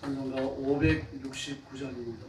찬송가 569장입니다.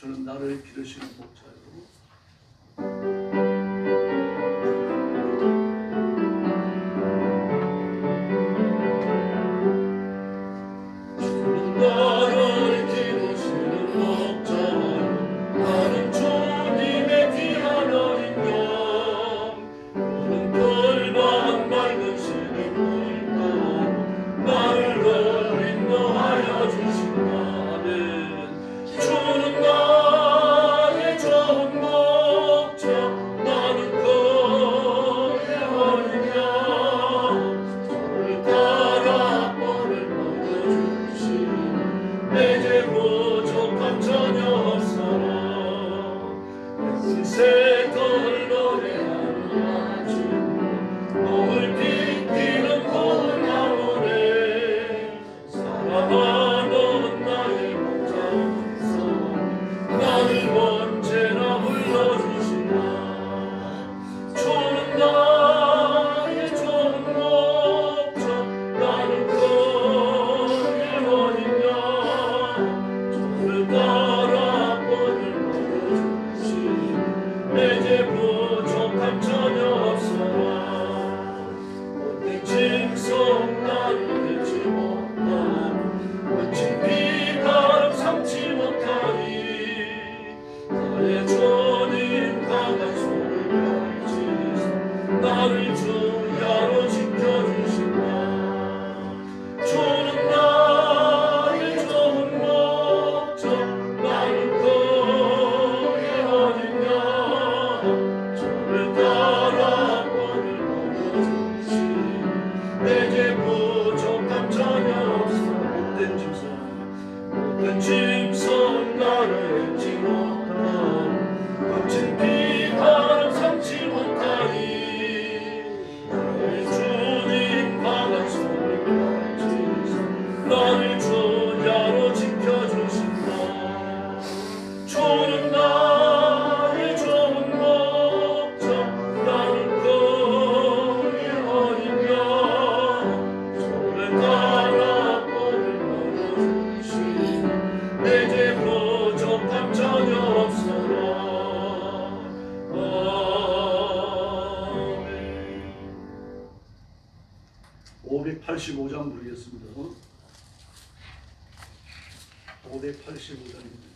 주는 나를 기르시는 목자요. 585장 부르겠습니다. 585장입니다.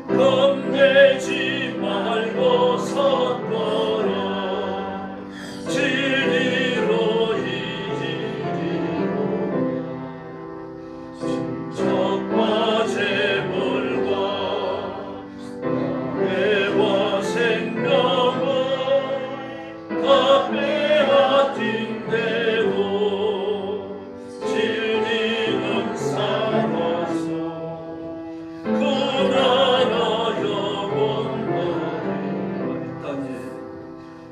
겁내지 말고 섰거라. 진리로 이기리로 적과 재물과 애와 생명을 다 빼앗긴대도 진리는 살아서 그 나라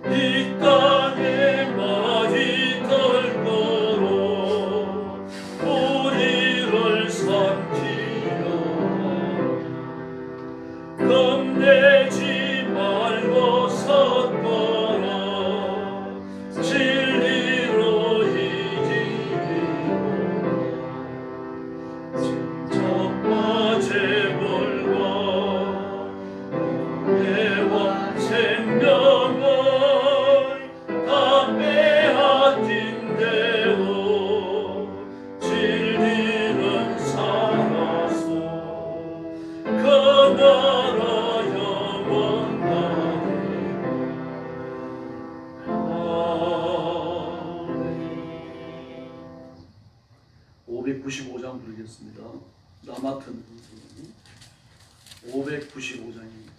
이 땅에 많이 떨거로 우리를 삼키려. 겁내지 말고 섰거라. 진리로 이기리로 적과 재물과 애와 생명을 다 빼앗긴대도 진리는 살아서 그 나라 영원하리라. 595장 부르겠습니다. 나 맡은 595장입니다.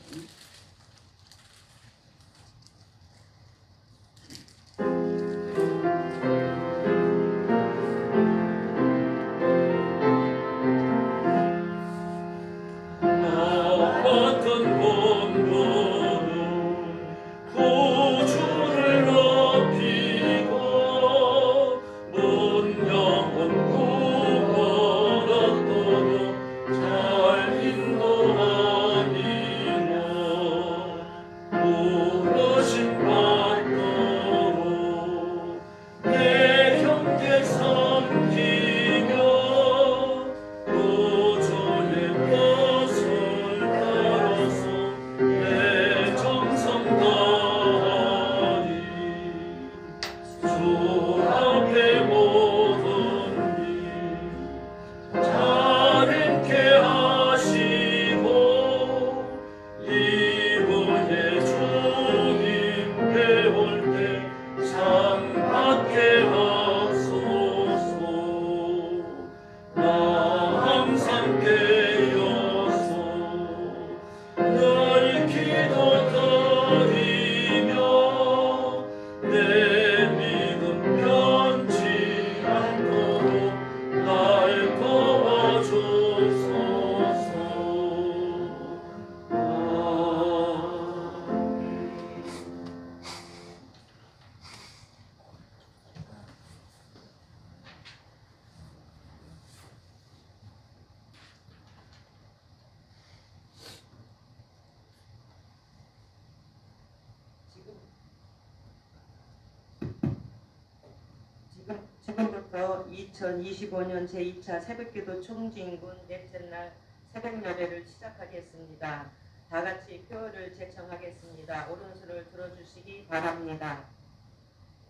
2025년 제2차 새벽기도 총진군 넷째 날 새벽 예배를 시작하겠습니다. 다 같이 표를 제청하겠습니다. 오른손을 들어주시기 바랍니다.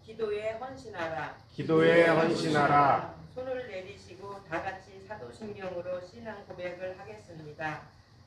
기도에 헌신하라. 기도에 헌신하라. 손을 내리시고 다 같이 사도신경으로 신앙 고백을 하겠습니다.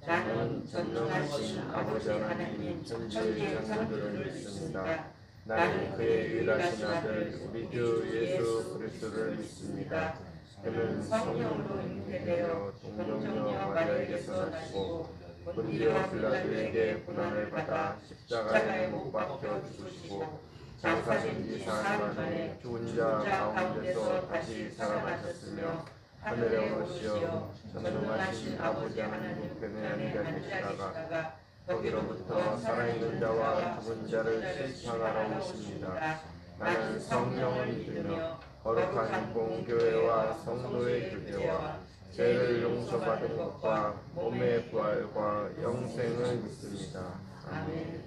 나는 전능하신 아버지 하나님 천지의 창조주를 믿습니다. 나는 그의 유일하신 아들 우리 주 예수 그리스도를 믿습니다. 그는 성령으로 잉태되어 동정녀 마리아에게서 나시고 본디오 빌라도에게 고난을 받아 십자가에 못 박혀 죽으시고 장사된 지 사흘 만에 죽은 자 가운데서 다시 살아나셨으며 하늘에 오르시어 전능하신 아버지 하나님 우편에 앉아 계시다가 거기로부터 살아있는 자와 죽은 자를 심판하러 오십니다. 나는 성령을 믿으며 거룩한 공교회와 성도의 교제와 죄를 용서받은 것과 몸의 부활과 영생을 믿습니다. 아멘.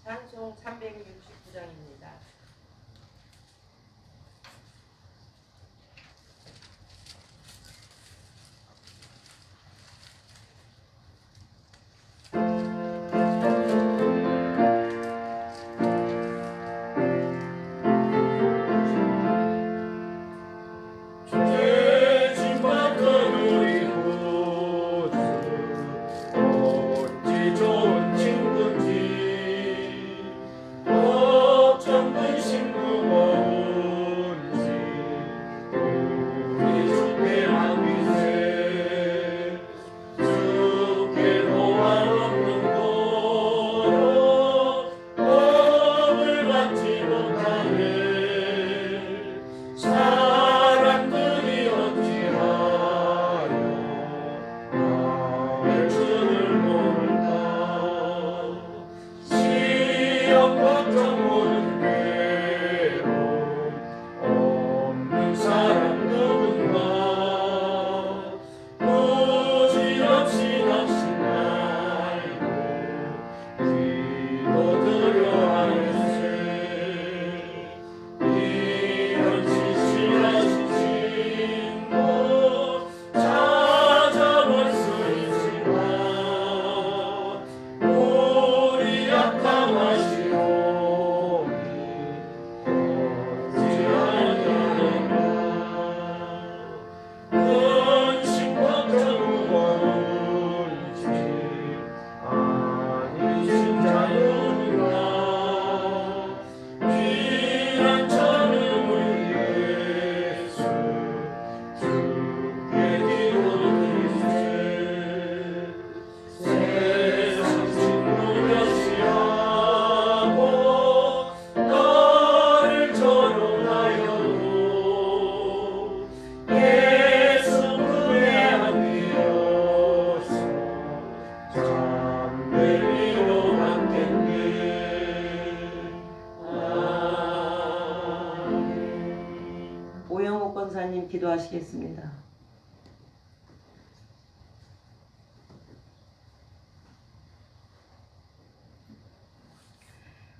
찬송 369장입니다. 기도하시겠습니다.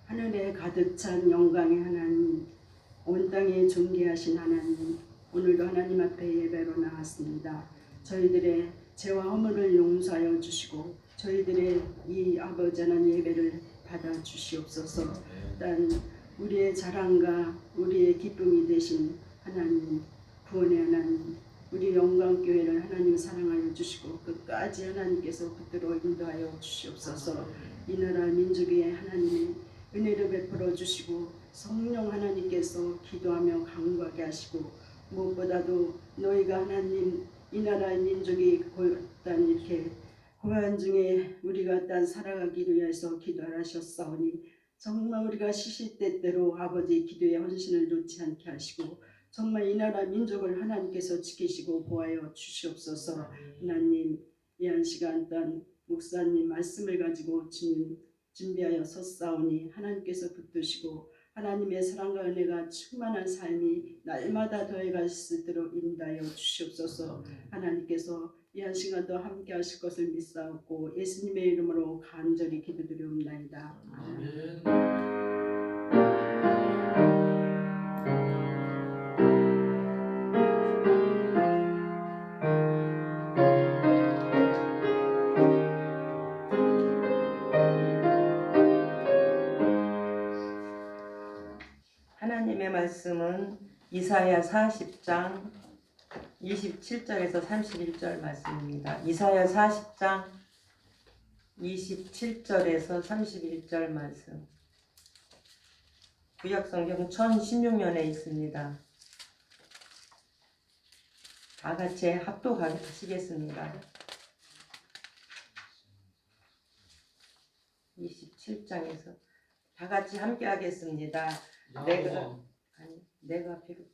하늘에 가득 찬 영광의 하나님, 온 땅에 존귀하신 하나님, 오늘도 하나님 앞에 예배로 나왔습니다. 저희들의 죄와 허물을 용서하여 주시고 저희들의 이 아버지 하나님 예배를 받아 주시옵소서. 단 우리의 자랑과 우리의 기쁨이 되신 하나님, 구원의 하나님, 우리 영광교회를 하나님 사랑하여 주시고 끝까지 하나님께서 붙들어 인도하여 주시옵소서. 이 나라 민족에 하나님의 은혜를 베풀어 주시고 성령 하나님께서 기도하며 강구하게 하시고 무엇보다도 너희가 하나님 이 나라의 민족이 단 이렇게 고난 중에 우리가 단 살아가기 위해서 기도하셨사오니 정말 우리가 시시때때로 아버지 기도의 헌신을 놓지 않게 하시고 정말 이 나라 민족을 하나님께서 지키시고 보호하여 주시옵소서. 하나님 이 한 시간 단 목사님 말씀을 가지고 주님 준비하여 섰사오니 하나님께서 붙드시고 하나님의 사랑과 은혜가 충만한 삶이 날마다 더해갈 수 있도록 인도하여 주시옵소서. 하나님께서 이 한 시간도 함께 하실 것을 믿사옵고 예수님의 이름으로 간절히 기도드리옵나이다. 아멘. 이사야 40장 27절에서 31절 말씀입니다. 이사야 40장 27절에서 31절 말씀. 구약성경 1016년에 있습니다. 다 같이 합독하시겠습니다. 27장에서 다 같이 함께 하겠습니다. 내가 비록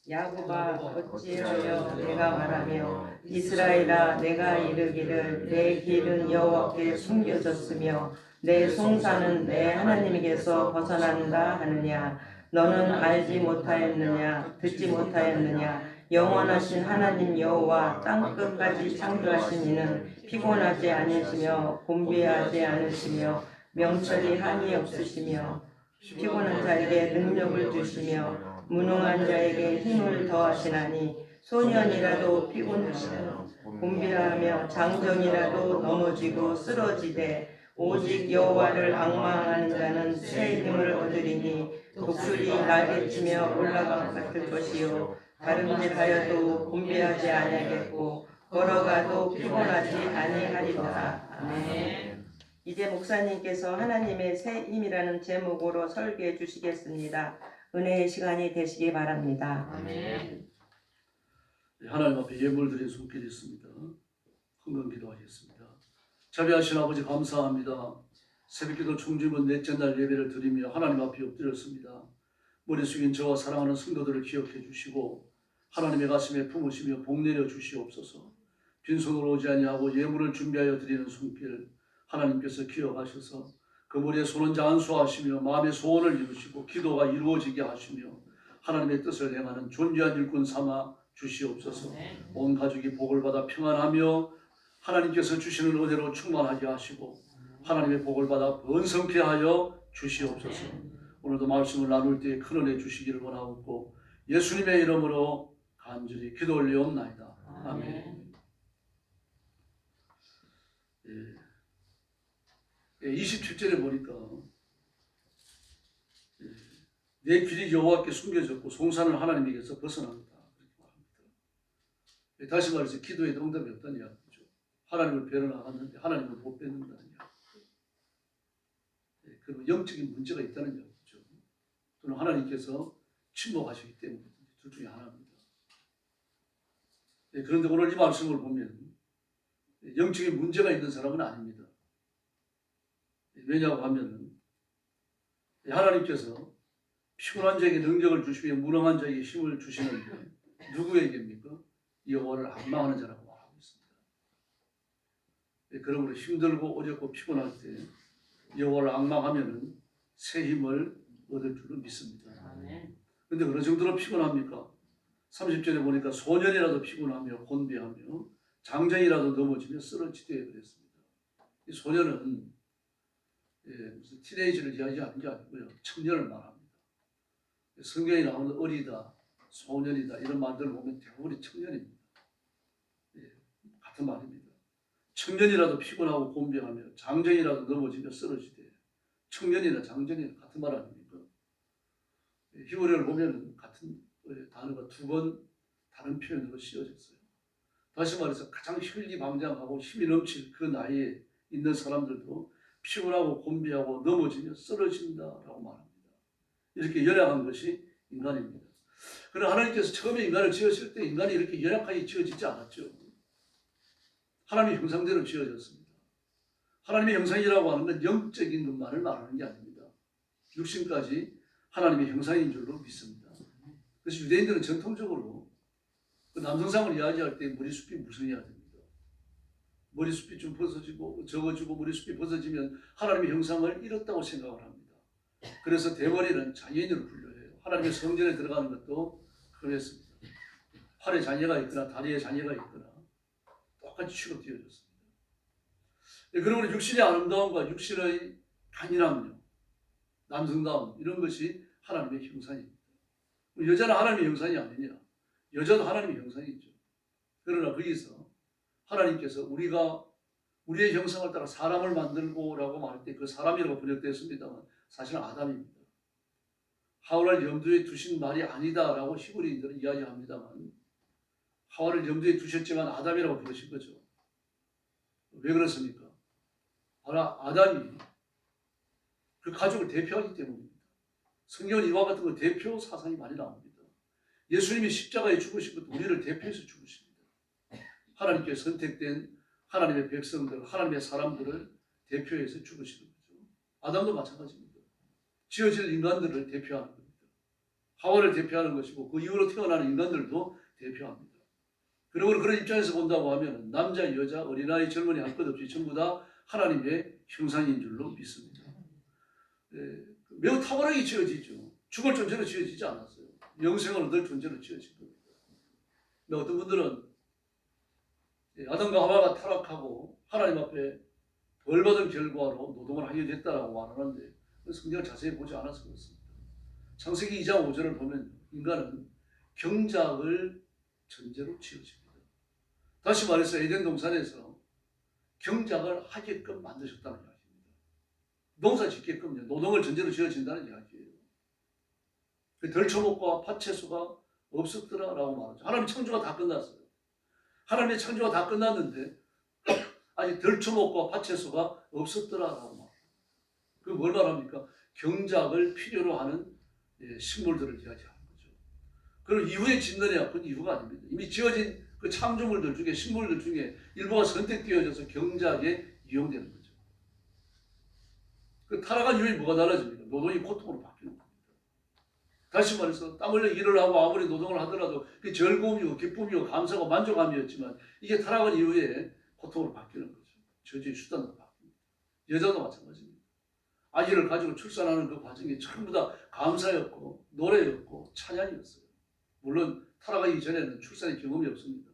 야곱아 어찌하여 내가 말하며 이스라엘아 내가 이르기를 내 길은 여호와께 숨겨졌으며 내 송사는 내 하나님에게서 벗어난다 하느냐. 너는 알지 못하였느냐 듣지 못하였느냐. 영원하신 하나님 여호와 땅끝까지 창조하신 이는 피곤하지 않으시며 곤비하지 않으시며 명철이 한이 없으시며 피곤한 자에게 능력을 주시며 무능한 자에게 힘을 더하시나니 소년이라도 피곤하며 곤비하며 장정이라도 넘어지고 쓰러지되 오직 여호와를 앙망하는 자는 새 힘을 얻으리니 독수리 날개치며 올라갈 것이요 다름질하여도 곤비하지 아니하겠고 걸어가도 피곤하지 아니하리라. 아멘. 이제 목사님께서 하나님의 새 힘이라는 제목으로 설교해 주시겠습니다. 은혜의 시간이 되시기 바랍니다. 아멘. 하나님 앞에 예물 드린 손길이 있습니다. 헌금 기도하겠습니다. 자비하신 아버지 감사합니다. 새벽기도 총집은 넷째 날 예배를 드리며 하나님 앞에 엎드렸습니다. 머리 숙인 저와 사랑하는 성도들을 기억해 주시고 하나님의 가슴에 품으시며 복 내려 주시옵소서. 빈손으로 오지 아니하고 예물을 준비하여 드리는 손길 하나님께서 기억하셔서 그 머리에 손은자 안수하시며 마음의 소원을 이루시고 기도가 이루어지게 하시며 하나님의 뜻을 행하는 존귀한 일꾼 삼아 주시옵소서. 온 가족이 복을 받아 평안하며 하나님께서 주시는 은혜로 충만하게 하시고 하나님의 복을 받아 번성케 하여 주시옵소서. 오늘도 말씀을 나눌 때에 큰 은혜 주시기를 원하옵고 예수님의 이름으로 간절히 기도 올리옵나이다. 아멘. 27절에 보니까 내 길이 여호와께 숨겨졌고 송사는 하나님에게서 벗어난다. 다시 말해서 기도에 응답이 없다는 이야기죠. 하나님을 뵈러 나갔는데 하나님을 못 뵙는다는 이야기죠. 그리고 영적인 문제가 있다는 이야기죠. 또는 하나님께서 침묵하시기 때문에 둘 중에 하나입니다. 그런데 오늘 이 말씀을 보면 영적인 문제가 있는 사람은 아닙니다. 왜냐고 하면 하나님께서 피곤한 자에게 능력을 주시며 무능한 자에게 힘을 주시는데 누구에게입니까? 여호와를 앙망하는 자라고 말하고 있습니다. 그러므로 힘들고 어렵고 피곤할 때 여호와를 앙망하면 새 힘을 얻을 줄로 믿습니다. 그런데 어느 정도로 피곤합니까? 30절에 보니까 소년이라도 피곤하며 곤비하며 장정이라도 넘어지며 쓰러지되 그랬습니다. 이 소년은 무슨 티네이저를 이야기하는 게 아니고요. 청년을 말합니다. 성경에 나오는 어리다, 소년이다 이런 말들을 보면 대부분이 청년입니다. 같은 말입니다. 청년이라도 피곤하고 곤비하며 장정이라도 넘어지며 쓰러지되 청년이나 장정이나 같은 말 아닙니까? 히브리어를 보면 같은 단어가 두 번 다른 표현으로 씌워졌어요. 다시 말해서 가장 혈기방장하고 힘이 넘칠 그 나이에 있는 사람들도 피곤하고 곤비하고 넘어지며 쓰러진다라고 말합니다. 이렇게 연약한 것이 인간입니다. 그러나 하나님께서 처음에 인간을 지으실 때 인간이 이렇게 연약하게 지어지지 않았죠. 하나님의 형상대로 지어졌습니다. 하나님의 형상이라고 하는 건 영적인 것만을 말하는 게 아닙니다. 육신까지 하나님의 형상인 줄로 믿습니다. 그래서 유대인들은 전통적으로 그 남성상을 이야기할 때 머리숱이 무성해야 됩니다. 머리숱이 좀 벗어지고 적어지고 머리숱이 벗어지면 하나님의 형상을 잃었다고 생각을 합니다. 그래서 대머리는 장애인으로 분류해요. 하나님의 성전에 들어가는 것도 그랬습니다. 팔에 장애가 있거나 다리에 장애가 있거나 똑같이 취급되어졌습니다. 그러므로 육신의 아름다움과 육신의 강인함요, 남성다움 이런 것이 하나님의 형상입니다. 여자는 하나님의 형상이 아니냐? 여자도 하나님의 형상이죠. 그러나 거기서 하나님께서 우리가 우리의 형상을 따라 사람을 만들고라고 말할 때 그 사람이라고 번역되었습니다만 사실은 아담입니다. 하와를 염두에 두신 말이 아니다라고 히브리인들은 이야기합니다만 하와를 염두에 두셨지만 아담이라고 부르신 거죠. 왜 그렇습니까? 바로 아담이 그 가족을 대표하기 때문입니다. 성경은 이와 같은 거 대표 사상이 많이 나옵니다. 예수님이 십자가에 죽으신 것도 우리를 대표해서 죽으십니다. 하나님께 선택된 하나님의 백성들, 하나님의 사람들을 대표해서 죽으시는 거죠. 아담도 마찬가지입니다. 지어질 인간들을 대표하는 겁니다. 하와를 대표하는 것이고 그 이후로 태어나는 인간들도 대표합니다. 그리고 그런 입장에서 본다고 하면 남자, 여자, 어린아이, 젊은이 할 것 없이 전부 다 하나님의 형상인 줄로 믿습니다. 매우 탁월하게 지어지죠. 죽을 존재로 지어지지 않았어요. 영생을 얻을 존재로 지어진 겁니다. 근데 어떤 분들은 아담과 하와가 타락하고 하나님 앞에 벌받은 결과로 노동을 하게 됐다라고 말하는데 성경을 자세히 보지 않아서 그렇습니다. 창세기 2장 5절을 보면 인간은 경작을 전제로 지어집니다. 다시 말해서 에덴 동산에서 경작을 하게끔 만드셨다는 이야기입니다. 농사 짓게끔요. 노동을 전제로 지어진다는 이야기예요. 덜초목과 팥채소가 없었더라라고 말하죠. 하나님의 창조가 다 끝났어요. 하나님의 창조가 다 끝났는데 아직 덜초목과 팥채소가 없었더라라고 말합니다. 그게 뭘 말합니까? 경작을 필요로 하는 식물들을 이야기하는 거죠. 그리고 이후에 짓느냐 그건 이유가 아닙니다. 이미 지어진 그 창조물들 중에 식물들 중에 일부가 선택되어져서 경작에 이용되는 거죠. 그 타락한 이후에 뭐가 달라집니까? 노동이 고통으로 바뀌는 겁니다. 다시 말해서 땀 흘려 일을 하고 아무리 노동을 하더라도 그게 즐거움이고 기쁨이고 감사고 만족감이었지만 이게 타락한 이후에 고통으로 바뀌는 거죠. 저주의 수단으로 바뀝니다. 여자도 마찬가지입니다. 아기를 가지고 출산하는 그 과정이 전부 다 감사였고 노래였고 찬양이었어요. 물론 타락하기 전에는 출산의 경험이 없습니다.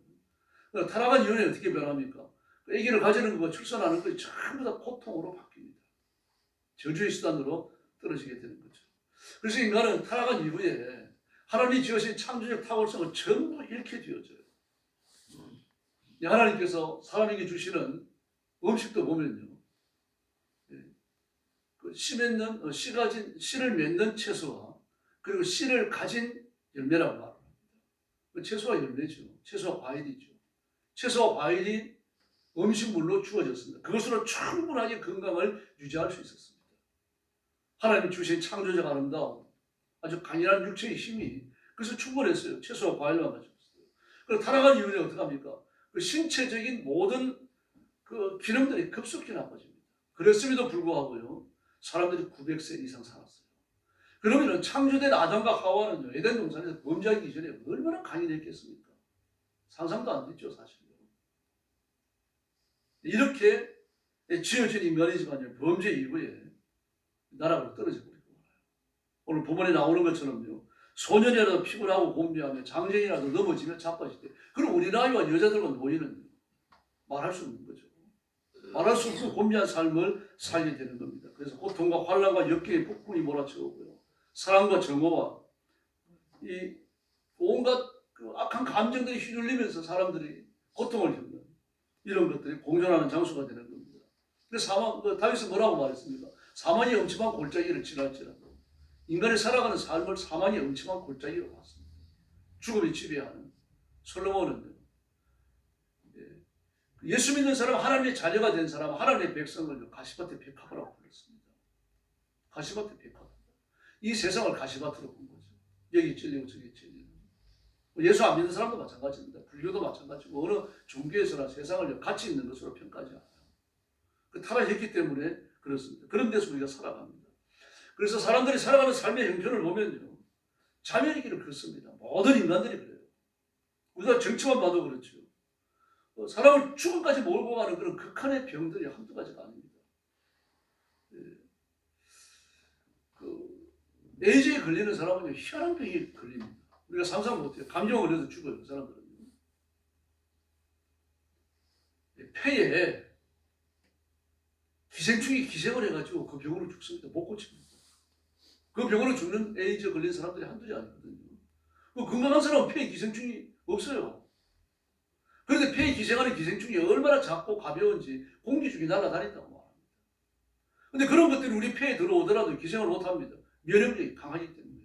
타락한 이후에 어떻게 변합니까? 아기를 가지는 것과 출산하는 것이 전부 다 고통으로 바뀝니다. 저주의 수단으로 떨어지게 되는 거죠. 그래서 인간은 타락한 이후에 하나님이 지으신 창조적 탁월성을 전부 잃게 되어져요. 하나님께서 사람에게 주시는 음식도 보면요. 씨를 맺는 채소와 그리고 씨를 가진 열매라고 말합니다. 채소와 열매죠. 채소와 과일이죠. 채소와 과일이 음식물로 주어졌습니다. 그것으로 충분하게 건강을 유지할 수 있었습니다. 하나님이 주신 창조적 아름다움, 아주 강인한 육체의 힘이 그래서 충분했어요. 채소와 과일만 가지고 있어요. 그리고 타락한 이후에 어떻게 합니까? 그 신체적인 모든 그 기능들이 급속히 나빠집니다. 그랬음에도 불구하고요, 사람들이 900세 이상 살았어요. 그러면 창조된 아담과 하와는요, 에덴 동산에서 범죄하기 전에 얼마나 강인했겠습니까? 상상도 안 됐죠, 사실요. 이렇게 지어진 인간이지만요, 범죄 이후에 나락으로 떨어져 버리고 말아요. 오늘 본문에 나오는 것처럼요, 소년이라도 피곤하고 곤비하며 장정이라도 넘어지며 자빠질 때, 그럼 우리 나이와 여자들과 노인은 말할 수 없는 거죠. 말할 수 없고 곤비한 삶을 살게 되는 겁니다. 그래서 고통과 환난과 역경의 폭풍이 몰아쳐오고요, 사랑과 정오와 이 온갖 그 악한 감정들이 휘둘리면서 사람들이 고통을 겪는 이런 것들이 공존하는 장소가 되는 겁니다. 그래서 다윗은 뭐라고 말했습니까? 사망이 엄침한 골짜기를 지날지라도 인간이 살아가는 삶을 사망이 엄침한 골짜기로 봤습니다. 죽음이 지배하는 솔로몬은 예수 믿는 사람, 하나님의 자녀가 된 사람, 하나님의 백성을 가시밭의 백합이라고 불렀습니다. 가시밭의 백합. 이 세상을 가시밭으로 본 거죠. 여기 찔리고 저기 찔리고. 예수 안 믿는 사람도 마찬가지입니다. 불교도 마찬가지고 어느 종교에서나 세상을 가치 있는 것으로 평가하지 않아요. 그 타락했기 때문에 그렇습니다. 그런 데서 우리가 살아갑니다. 그래서 사람들이 살아가는 삶의 형편을 보면요, 자멸의 길을 걷습니다. 모든 인간들이 그래요. 우리가 정치만 봐도 그렇죠. 사람을 죽음까지 몰고 가는 그런 극한의 병들이 한두 가지가 아닙니다. 에이즈에 걸리는 사람은 희한한 병이 걸립니다. 우리가 상상 못해요. 감정 걸려서 죽어요, 그 사람들은. 폐에 기생충이 기생을 해가지고 그 병으로 죽습니다. 못 고칩니다. 그 병으로 죽는 에이즈 걸린 사람들이 한둘이 아니거든요. 건강한 사람은 폐에 기생충이 없어요. 그런데 폐에 기생하는 기생충이 얼마나 작고 가벼운지 공기 중에 날아다닌다고 말합니다. 근데 그런 것들이 우리 폐에 들어오더라도 기생을 못합니다. 면역력이 강하기 때문에요.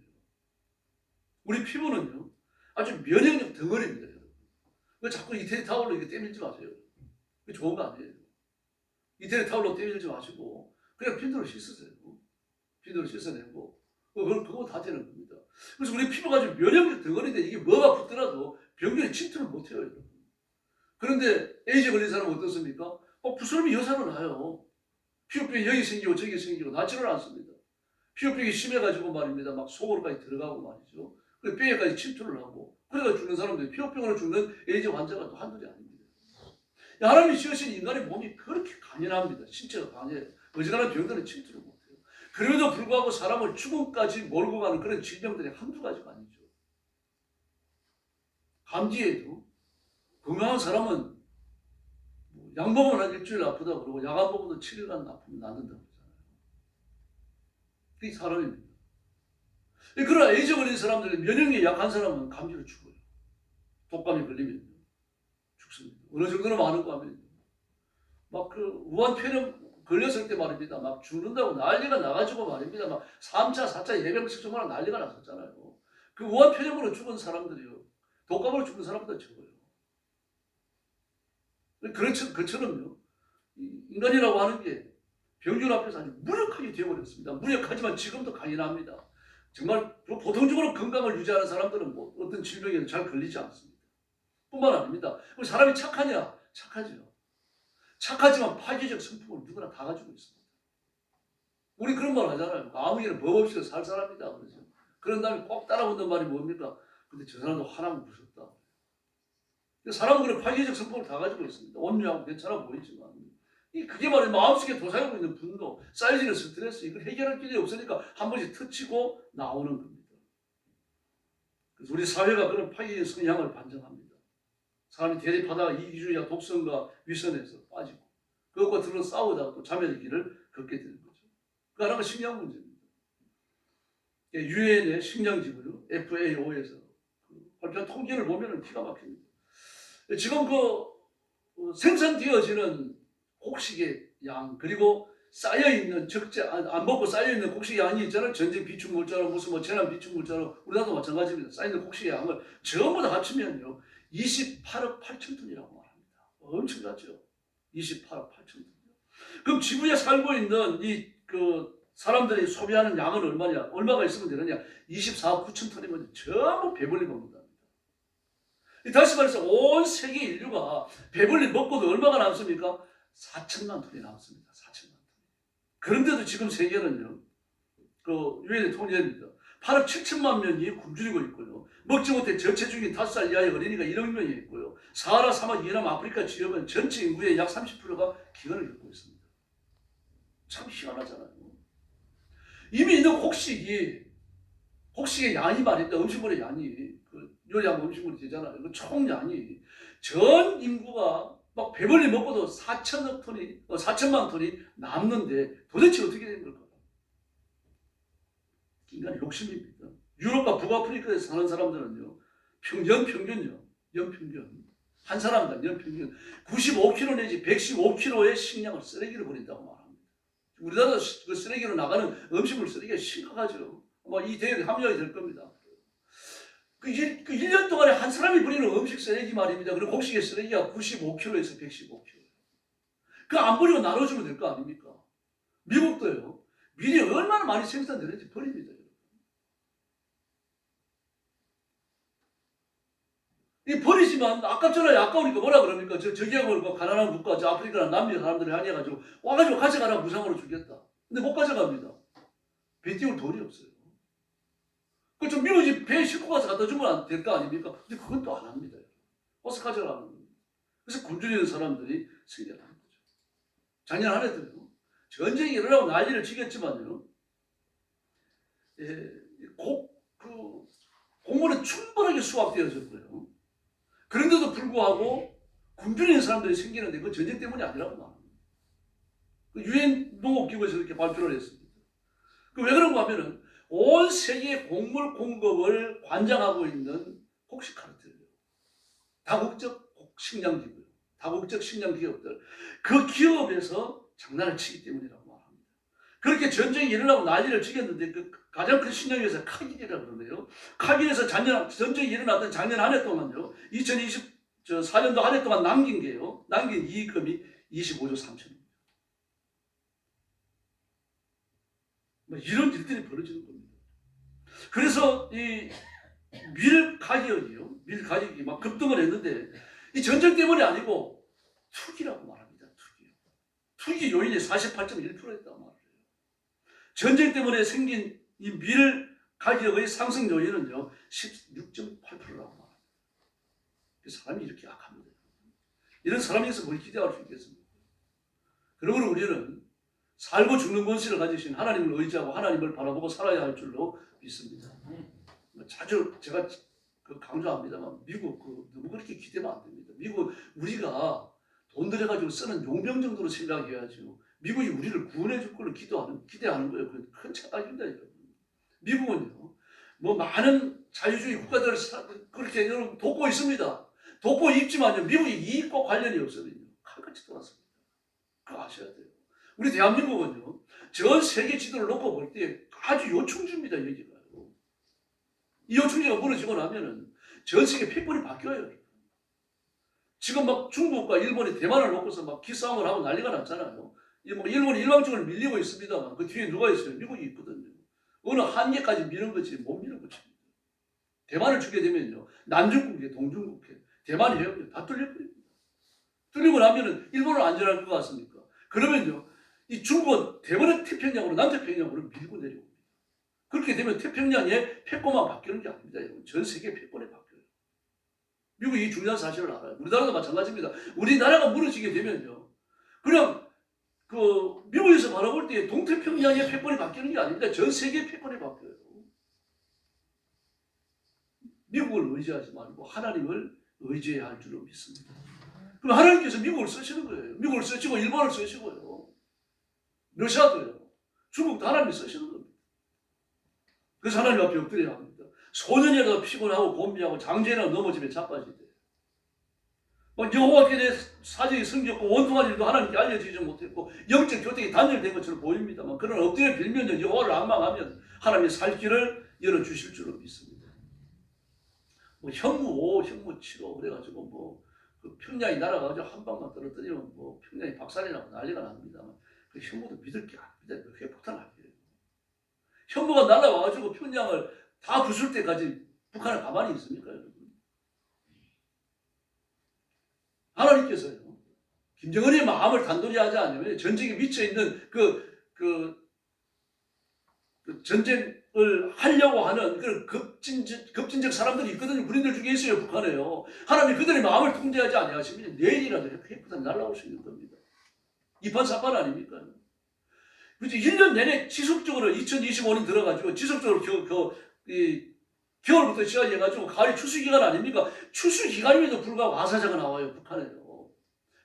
우리 피부는요, 아주 면역력 덩어리입니다. 여러분. 자꾸 이태리 타올로 이렇게 때밀지 마세요. 그게 좋은 거 아니에요. 이태리 타올로 때밀지 마시고 그냥 핀도로 씻으세요. 핀도로 씻어내고 그거 다 되는 겁니다. 그래서 우리 피부가 지금 면역력 덩어리인데 이게 뭐가 붙더라도 병균이 침투를 못해요. 여러분. 그런데 에이즈 걸린 사람은 어떻습니까? 부스럼이 여사로 나요. 피부병이 여기 생기고 저기 생기고 낫지를 않습니다. 피부병이 심해가지고 말입니다. 막 속으로까지 들어가고 말이죠. 그리고 뼈에까지 침투를 하고 그래가 죽는 사람들이 피부병으로 죽는 에이즈 환자가 또 한둘이 아닙니다. 하나님이 지으신 인간의 몸이 그렇게 강인합니다. 신체가 강해요. 어지간한 병들은 침투를 못해요. 그럼에도 불구하고 사람을 죽음까지 몰고 가는 그런 질병들이 한두 가지가 아니죠. 감기에도 건강한 사람은 약 먹으면 한 일주일 아프다 그러고 약 안 먹어도 7일간 아프면 낫는다고 그러잖아요. 그게 사람입니다. 그러나 에이즈 걸린 사람들, 면역력이 약한 사람은 감기로 죽어요. 독감이 걸리면 죽습니다. 어느 정도로 많은가 하면 막 그 우한폐렴 걸렸을 때 말입니다. 막 죽는다고 난리가 나가지고 말입니다. 막 3차, 4차 예방접종 정말 난리가 났었잖아요. 그 우한폐렴으로 죽은 사람들이요. 독감으로 죽은 사람보다 적어요. 그처럼요. 인간이라고 하는 게 병균 앞에서 아주 무력하게 되어버렸습니다. 무력하지만 지금도 강인합니다. 정말 보통적으로 건강을 유지하는 사람들은 뭐 어떤 질병에도 잘 걸리지 않습니다. 뿐만 아닙니다. 사람이 착하냐? 착하죠. 착하지만 파괴적 성품을 누구나 다 가지고 있습니다. 우리 그런 말 하잖아요. 아무개는 법 없이도 살 사람이다. 그러죠. 그런 다음에 꼭 따라붙는 말이 뭡니까? 근데 저 사람도 화나면 무섭다. 사람은 그런 파괴적 성품을 다 가지고 있습니다. 온유하고 괜찮아 보이지만 그게 말이야 마음속에 도사하고 있는 분노, 쌓여지는 스트레스 이걸 해결할 길이 없으니까 한 번씩 터치고 나오는 겁니다. 그래서 우리 사회가 그런 파괴적 성향을 반증합니다. 사람이 대립하다가 이기주의와 독선과 위선에서 빠지고 그것과 들어 싸우다가 또 자멸의 길을 걷게 되는 거죠. 그 하나가 식량 문제입니다. 유엔의 식량지구요 FAO에서 발표한 통계를 보면 기가 막힙니다. 지금 생산되어지는 곡식의 양 그리고 쌓여있는 안 먹고 쌓여있는 곡식의 양이 있잖아요. 전쟁 비축물자로 무슨 재난 비축물자로 우리나라도 마찬가지입니다. 쌓여있는 곡식의 양을 전부 다 합치면요 28억 8천 톤이라고 말합니다. 엄청나죠. 28억 8천 톤. 그럼 지구에 살고 있는 사람들이 소비하는 양은 얼마냐? 얼마가 있으면 되느냐? 24억 9천 톤이면 전부 배불리 먹는다. 다시 말해서 온 세계 인류가 배불리 먹고도 얼마가 남습니까? 4천만 톤이 남습니다. 4천만 톤. 그런데도 지금 세계는요, 유엔의 통계입니다. 8억 7천만 명이 굶주리고 있고요. 먹지 못해 저체중인 5살 이하의 어린이가 1억 명이 있고요. 사하라 사막 이남 아프리카 지역은 전체 인구의 약 30%가 기근을 겪고 있습니다. 참 희한하잖아요. 이미 있는 곡식의 양이 말입니다. 음식물의 양이 요리하면 음식물이 되잖아요. 그 총량이 전 인구가 막 배불리 먹고도 4천만 톤이 남는데 도대체 어떻게 된 걸까? 인간의 욕심입니다. 유럽과 북아프리카에서 사는 사람들은요, 연평균 한 사람당 연평균 95kg 내지 115kg의 식량을 쓰레기를 버린다고 말합니다. 우리나라 그 쓰레기로 나가는 음식물 쓰레기가 심각하죠. 이 대회에 합류하게 될 겁니다. 그 1년 동안에 한 사람이 버리는 음식 쓰레기 말입니다. 그리고 곡식의 쓰레기가 95kg에서 115kg. 그거 안 버리고 나눠주면 될 거 아닙니까? 미국도요. 밀이 얼마나 많이 생산되는지 버립니다. 이 버리지만 아깝잖아요. 아까우니까 뭐라 그럽니까? 저기하고 가난한 국가, 저 아프리카나 남미 사람들이 아니해가지고 와가지고 가져가라 무상으로 주겠다. 근데 못 가져갑니다. 배 띄울 돈이 없어요. 좀 미루지 배에 싣고 가서 갖다 주면 될 거 아닙니까? 근데 그건 또 안 합니다. 어서 가져가는 겁니다. 그래서 굶주리는 사람들이 생겨나는 거죠. 작년 한 해도요. 전쟁이 일어나고 난리를 치겠지만요. 곡물은 충분하게 수확되어졌고요. 그런데도 불구하고 굶주리는 사람들이 생기는데 그건 전쟁 때문이 아니라고 말합니다. 유엔 농업기구에서 이렇게 발표를 했습니다. 왜 그런가 하면은 온 세계 곡물 공급을 관장하고 있는 곡식 카르텔, 다국적 식량기구요, 다국적 식량 기업들, 그 기업에서 장난을 치기 때문이라고 말합니다. 그렇게 전쟁이 일어나고 난리를 치겠는데 그 가장 큰 신령에서 카길이라고 그러네요. 카길에서 전쟁이 일어났던 작년 한 해 동안요. 2024년도 한 해 동안 남긴 게요. 남긴 이익금이 25조 3천입니다. 뭐 이런 일들이 벌어지는 겁니다. 그래서 이 밀 가격이 막 급등을 했는데 이 전쟁 때문이 아니고 투기라고 말합니다. 투기 요인이 48.1%였단 말이에요. 전쟁 때문에 생긴 이 밀 가격의 상승 요인은요 16.8%라고 말합니다. 사람이 이렇게 약합니다. 이런 사람에서 뭘 기대할 수 있겠습니까? 그러므로 우리는 살고 죽는 권세를 가지신 하나님을 의지하고 하나님을 바라보고 살아야 할 줄로 믿습니다. 자주 제가 강조합니다만 미국 너무 그렇게 기대면 안 됩니다. 미국 우리가 돈 들여가지고 쓰는 용병 정도로 생각해야죠. 미국이 우리를 구원해 줄 걸로 기대하는 거예요. 그건 큰 착각입니다, 여러분. 미국은요, 뭐 많은 자유주의 국가들을 그렇게 여러분 돕고 있습니다. 돕고 있지만요, 미국이 이익과 관련이 없거든요. 칼같이 돌았습니다. 그거 아셔야 돼요. 우리 대한민국은요, 전 세계 지도를 놓고 볼 때 아주 요충지입니다, 여기가요. 이 요충지가 무너지고 나면은 전 세계 패권이 바뀌어요. 지금 막 중국과 일본이 대만을 놓고서 막 기싸움을 하고 난리가 났잖아요. 뭐 일본이 일방적으로 밀리고 있습니다만 그 뒤에 누가 있어요? 미국이 있거든요. 어느 한계까지 미는 거지 못 미는 거지. 대만을 주게 되면요, 남중국해, 동중국해, 대만 해역이 다 뚫려버립니다. 뚫리고 나면은 일본은 안전할 것 같습니까? 그러면요, 이 중국은 대번에 태평양으로 남태평양으로 밀고 내려옵니다. 그렇게 되면 태평양의 패권만 바뀌는 게 아닙니다. 여러분. 전 세계 패권이 바뀌어요. 미국이 이 중요한 사실을 알아요. 우리나라도 마찬가지입니다. 우리나라가 무너지게 되면요, 그냥 미국에서 바라볼 때 동태평양의 패권이 바뀌는 게 아닙니다. 전 세계의 패권이 바뀌어요. 미국을 의지하지 말고 하나님을 의지해야 할 줄로 믿습니다. 그럼 하나님께서 미국을 쓰시는 거예요. 미국을 쓰시고 일본을 쓰시고요. 러시아도요. 중국도 하나님이 쓰시는 겁니다. 그래서 하나님 앞에 엎드려야 합니다. 소년이라도 피곤하고 곤비하고 장제나 넘어지면 자빠지대. 여호와께 사정이 성겼고 원통한 일도 하나님께 알려지지 못했고 영적 교통이 단절된 것처럼 보입니다만 그런 엎드려 빌면 여호와를 앙망하면 하나님이 살 길을 열어주실 줄로 믿습니다. 뭐 현무 5, 현무 7호 그래가지고 그 평양이 날아가지고 한 방만 떨어뜨리면 평양이 박살이 나고 난리가 납니다만 그 현무도 믿을 게 아닙니다. 핵폭탄 아니에요. 현무가 날아와가지고 평양을 다 부술 때까지 북한은 가만히 있습니까, 여러분? 하나님께서요, 김정은의 마음을 단도리 하지 않으면 전쟁에 미쳐있는 그 전쟁을 하려고 하는 그런 급진적 사람들이 있거든요. 군인들 중에 있어요, 북한에요. 하나님이 그들의 마음을 통제하지 아니하시면 내일이라도 핵폭탄이 날아올 수 있는 겁니다. 이판사판 아닙니까? 그렇지. 1년 내내 지속적으로 2025년 들어가지고 지속적으로 겨울부터 시작해가지고 가을이 추수기간 아닙니까? 추수기간임에도 불구하고 아사자가 나와요, 북한에요.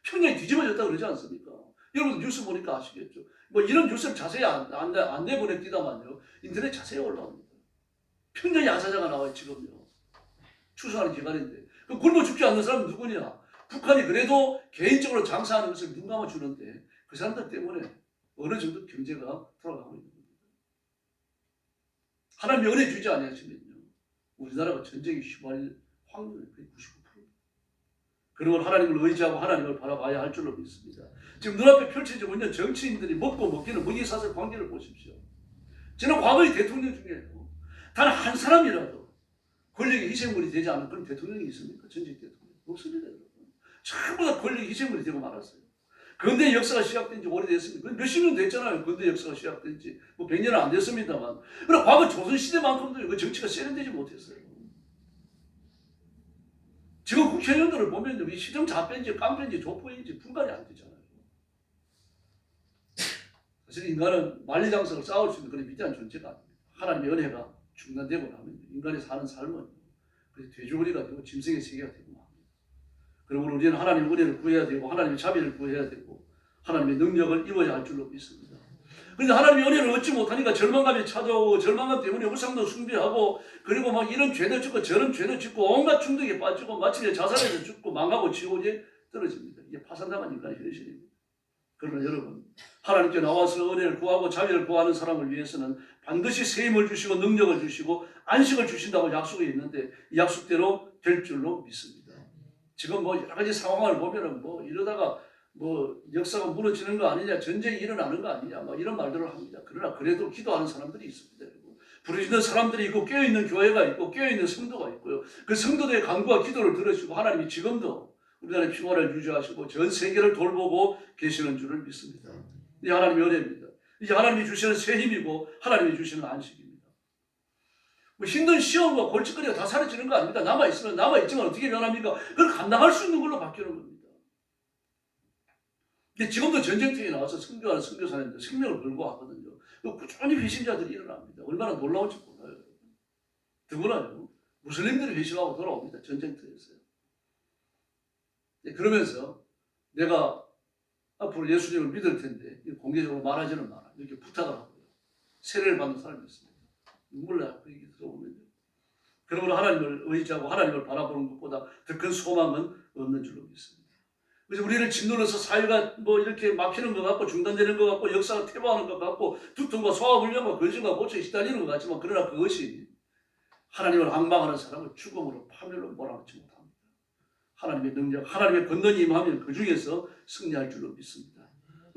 평양이 뒤집어졌다고 그러지 않습니까? 여러분 뉴스 보니까 아시겠죠? 이런 뉴스를 자세히 안 내보냈디다만요. 인터넷 자세히 올라옵니다. 평양이 아사자가 나와요, 지금요. 추수하는 기간인데. 그 굶어 죽지 않는 사람은 누구냐? 북한이 그래도 개인적으로 장사하는 것을 눈 감아주는데 그 사람들 때문에 어느 정도 경제가 돌아가고 있는 겁니다. 하나님이 은혜 주지 아니하시면요, 우리나라가 전쟁에 휘말릴 확률이 거의 99%. 그러면 하나님을 의지하고 하나님을 바라봐야 할 줄로 믿습니다. 지금 눈앞에 펼쳐지고 있는 정치인들이 먹고 먹기는 먹이사슬 관계를 보십시오. 저는 과거의 대통령 중에요, 단 한 사람이라도 권력의 희생물이 되지 않은 그런 대통령이 있습니까? 전직 대통령. 없습니다, 여러분. 전부 다 권력의 희생물이 되고 말았어요. 근대 역사가 시작된 지 오래됐습니다. 몇십 년 됐잖아요. 근대 역사가 시작된 지. 100년은 안 됐습니다만. 그러나 과거 조선시대만큼도 그 정치가 세련되지 못했어요. 지금 국회의원들을 보면 이 시정자폐인지 깡패인지 조포인지 분간이 안 되잖아요. 사실 인간은 만리장성을 쌓을 수 있는 그런 위대한 존재가 아닙니다. 하나님의 은혜가 중단되고 나면 인간이 사는 삶은 돼지고리가 되고 짐승의 세계가 되고 맙니다. 그러므로 우리는 하나님의 은혜를 구해야 되고 하나님의 자비를 구해야 되고 하나님의 능력을 입어야 할 줄로 믿습니다. 그런데 하나님의 은혜를 얻지 못하니까 절망감이 찾아오고 절망감 때문에 우상도 숭배하고 그리고 막 이런 죄도 짓고 저런 죄도 짓고 온갖 중독에 빠지고 마침내 자살해서 죽고 망하고 지옥에 떨어집니다. 이게 파산당한 인간의 현실입니다. 그러나 여러분, 하나님께 나와서 은혜를 구하고 자유를 구하는 사람을 위해서는 반드시 새 힘을 주시고 능력을 주시고 안식을 주신다고 약속이 있는데 이 약속대로 될 줄로 믿습니다. 지금 뭐 여러 가지 상황을 보면은 뭐 이러다가 뭐 역사가 무너지는 거 아니냐, 전쟁이 일어나는 거 아니냐, 뭐 이런 말들을 합니다. 그러나 그래도 기도하는 사람들이 있습니다. 부르짖는 사람들이 있고 깨어있는 교회가 있고 깨어있는 성도가 있고요. 그 성도들의 간구와 기도를 들으시고 하나님이 지금도 우리나라의 평화를 유지하시고 전 세계를 돌보고 계시는 줄을 믿습니다. 이 하나님의 은혜입니다. 이게 하나님이 주시는 새 힘이고 하나님이 주시는 안식입니다. 뭐 힘든 시험과 골칫거리가 다 사라지는 거 아닙니다. 남아있으면 남아있지만 어떻게 변합니까? 그걸 감당할 수 있는 걸로 바뀌는 겁니다. 근데 지금도 전쟁터에 나와서 선교하는 선교사님들 생명을 걸고 하거든요. 꾸준히 회심자들이 일어납니다. 얼마나 놀라운지 몰라요. 누구나요? 무슬림들이 회심하고 돌아옵니다. 전쟁터에서요. 그러면서 내가 앞으로 예수님을 믿을 텐데 공개적으로 말하지는 마라. 이렇게 부탁을 하고요. 세례를 받는 사람이 있습니다. 눈물 나요. 그 얘기 들어보면요. 그러므로 하나님을 의지하고 하나님을 바라보는 것보다 더 큰 소망은 없는 줄로 믿습니다. 그래서 우리를 짓눌러서 사회가 뭐 이렇게 막히는 것 같고 중단되는 것 같고 역사가 퇴보하는 것 같고 두통과 소화불량과 근심과 고초에 시달리는 것 같지만 그러나 그것이 하나님을 앙망하는 사람을 죽음으로 파멸로 몰아넣지 못합니다. 하나님의 능력, 하나님의 권능이 임하면 그 중에서 승리할 줄로 믿습니다.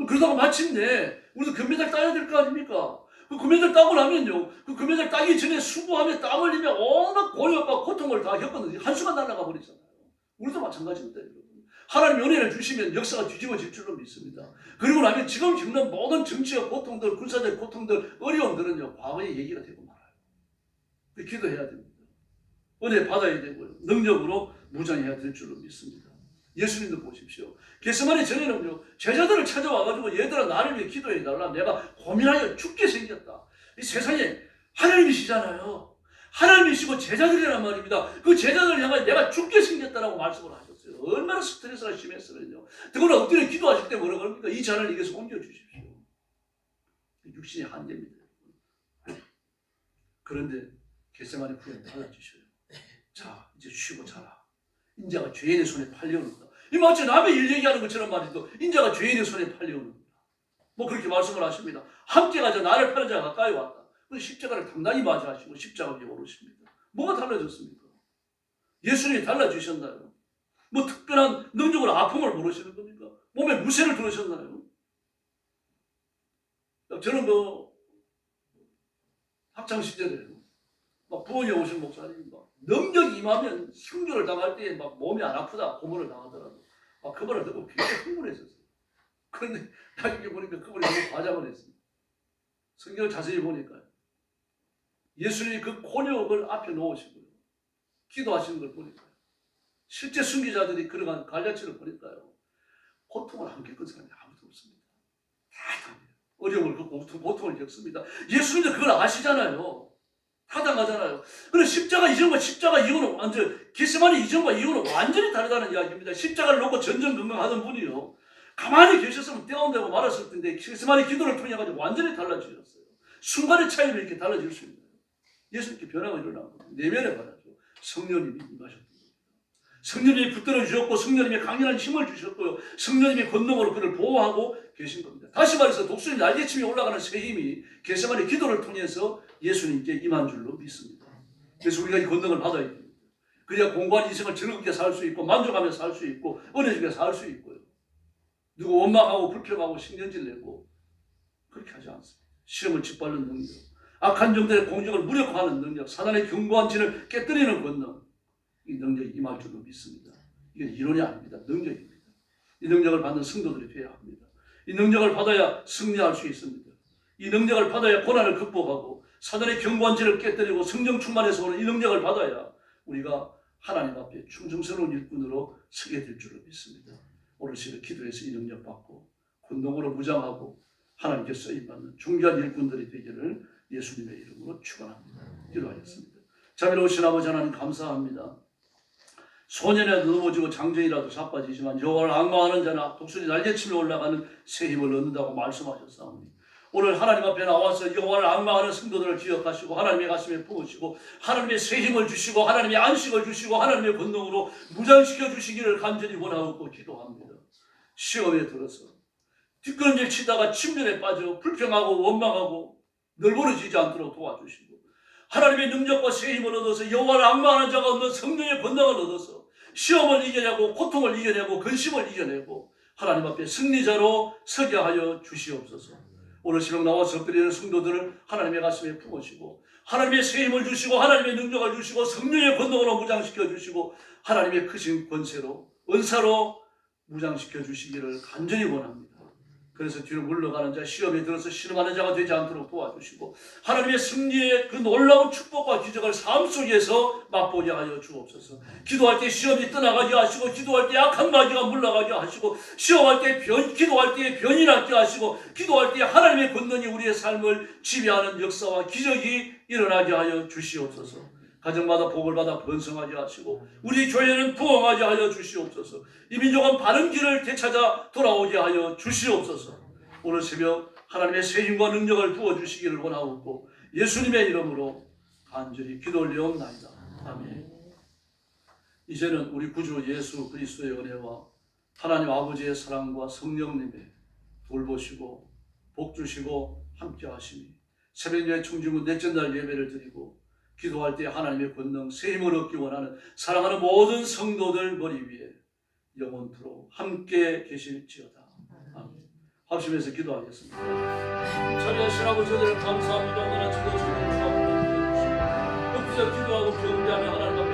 그러다가 마침내 우리도 금메달 따야 될 거 아닙니까? 그 금메달 따고 나면요, 그 금메달 따기 전에 수고하며 땀 흘리며 온갖 고통과 고통을 다 겪었는데 한순간 날아가 버리잖아요. 우리도 마찬가지입니다. 하나님 은혜를 주시면 역사가 뒤집어질 줄로 믿습니다. 그리고 나면 지금 겪는 모든 정치적 고통들, 군사적 고통들, 어려움들은요, 과거의 얘기가 되고 말아요. 기도해야 됩니다. 은혜 받아야 되고요. 능력으로 무장해야 될 줄로 믿습니다. 예수님도 보십시오. 겟세마네 전에는요, 제자들을 찾아와가지고 얘들아 나를 위해 기도해달라. 내가 고민하여 죽게 생겼다. 이 세상에 하나님이시잖아요. 하나님이시고 제자들이란 말입니다. 그 제자들을 향해 내가 죽게 생겼다라고 말씀을 하셨어요. 얼마나 스트레스가 심했으면요. 더구나 엎드려 기도하실 때 뭐라고 합니까? 이 잔을 이겨서 옮겨주십시오. 육신의 한계입니다. 그런데 겟세마네 후에 달라지셔요. 자, 이제 쉬고 자라. 인자가 죄인의 손에 팔려오는다. 이 마치 남의 일 얘기하는 것처럼 말이죠. 인자가 죄인의 손에 팔려오는다. 뭐 그렇게 말씀을 하십니다. 함께 가자. 나를 파는 자가 가까이 왔다. 그래서 십자가를 당당히 맞이하시고 십자가 위에 오르십니다. 뭐가 달라졌습니까? 예수님이 달라지셨나요? 뭐 특별한 능력으로 아픔을 모르시는 겁니까? 몸에 무쇠를 들으셨나요? 저는 그 학창시절에 막 부원에 오신 목사님 막 능력이 임하면 순교를 당할 때 막 몸이 안 아프다 고문을 당하더라도 막 그 말을 듣고 굉장히 흥분했었어요. 그런데 나중에 보니까 그분이 너무 과장을 했습니다. 성경을 자세히 보니까요. 예수님이 그 곤욕을 앞에 놓으시고요. 기도하시는 걸 보니까요. 실제 순교자들이 걸어간 갈라치를 보니까요. 고통을 안 겪은 사람이 아무도 없습니다. 다 당해요. 어려움을 겪고 고통을 겪습니다. 예수님도 그걸 아시잖아요. 다 당하잖아요. 그런데 십자가 이전과 십자가 이후는 완전 겟세마네 이전과 이후는 완전히 다르다는 이야기입니다. 십자가를 놓고 전전긍긍하던 분이요. 가만히 계셨으면 떼어온다고 말했을 텐데 겟세마네 기도를 통해 가지고 완전히 달라지셨어요. 순간의 차이로 이렇게 달라질 수 있나요? 예수님께 변화가 일어나고 내면에 받았죠. 성령님이 임하셨던 겁니다. 성령님이 붙들어 주셨고 성령님이 강렬한 힘을 주셨고요. 성령님이 권능으로 그를 보호하고 계신 겁니다. 다시 말해서 독수리 날개침이 올라가는 새 힘이 겟세마네 기도를 통해서 예수님께 임한 줄로 믿습니다. 그래서 우리가 이 권능을 받아야 됩니다. 그래야 공고한 인생을 즐겁게 살 수 있고 만족하며 살 수 있고 은혜주게 살 수 있고요. 누구 원망하고 불평하고 신경질 내고 그렇게 하지 않습니다. 시험을 짓밟는 능력, 악한 종들의 공격을 무력화하는 능력, 사단의 견고한 진을 깨뜨리는 권능, 이 능력이 임할 줄로 믿습니다. 이게 이론이 아닙니다. 능력입니다. 이 능력을 받는 성도들이 되어야 합니다. 이 능력을 받아야 승리할 수 있습니다. 이 능력을 받아야 고난을 극복하고 사단의 견고한 진을 깨뜨리고 성령 충만해서 오는 이 능력을 받아야 우리가 하나님 앞에 충성스러운 일꾼으로 서게 될 줄로 믿습니다. 오늘 시를 기도해서 이 능력 받고 권능으로 무장하고 하나님께 쓰임받는 중요한 일꾼들이 되기를 예수님의 이름으로 축원합니다. 기도하겠습니다. 자비로우신 아버지 하나님 감사합니다. 소년이라도 넘어지고 장정이라도 자빠지지만 여호와를 앙망하는 자나 독수리 날개치며 올라가는 새 힘을 얻는다고 말씀하셨사오니 오늘 하나님 앞에 나와서 여호와를 앙망하는 성도들을 기억하시고 하나님의 가슴에 품으시고 하나님의 새 힘을 주시고 하나님의 안식을 주시고 하나님의 권능으로 무장시켜 주시기를 간절히 원하고 기도합니다. 시험에 들어서 뒷걸음질 치다가 침전에 빠져 불평하고 원망하고 널브러지지 않도록 도와주시고 하나님의 능력과 새 힘을 얻어서 여호와를 앙망하는 자가 없는 성령의 권능을 얻어서 시험을 이겨내고 고통을 이겨내고 근심을 이겨내고 하나님 앞에 승리자로 서게 하여 주시옵소서. 오늘 새벽 나와서 엎드리는 성도들을 하나님의 가슴에 품으시고 하나님의 새 힘을 주시고 하나님의 능력을 주시고 성령의 권능으로 무장시켜 주시고 하나님의 크신 권세로 은사로 무장시켜 주시기를 간절히 원합니다. 그래서 뒤로 물러가는 자, 시험에 들어서 신음하는 자가 되지 않도록 도와주시고 하나님의 승리의 그 놀라운 축복과 기적을 삶 속에서 맛보게 하여 주옵소서. 기도할 때 시험이 떠나가게 하시고 기도할 때 악한 마귀가 물러가게 하시고 시험할 때 기도할 때 변이 낫게 하시고 기도할 때 하나님의 권능이 우리의 삶을 지배하는 역사와 기적이 일어나게 하여 주시옵소서. 가정마다 복을 받아 번성하게 하시고 우리 교회는 부흥하게 하여 주시옵소서. 이 민족은 바른 길을 되찾아 돌아오게 하여 주시옵소서. 오늘 새벽 하나님의 새 힘과 능력을 부어주시기를 원하옵고 예수님의 이름으로 간절히 기도 올리옵나이다. 아멘. 이제는 우리 구주 예수 그리스도의 은혜와 하나님 아버지의 사랑과 성령님의 돌보시고 복주시고 함께 하시니 새벽에 청중은 넷째 날 예배를 드리고 기도할 때 하나님의 권능, 새 힘을 얻기 원하는 사랑하는 모든 성도들 머리 위에 영원토록 함께 계실지어다. 아멘. 합심해서 기도하겠습니다. 자비하시라고 저들을 감사합니다. 오늘 아침도 주님 가운데 주시고 엎드려 기도하고 경배하며 하나님 앞에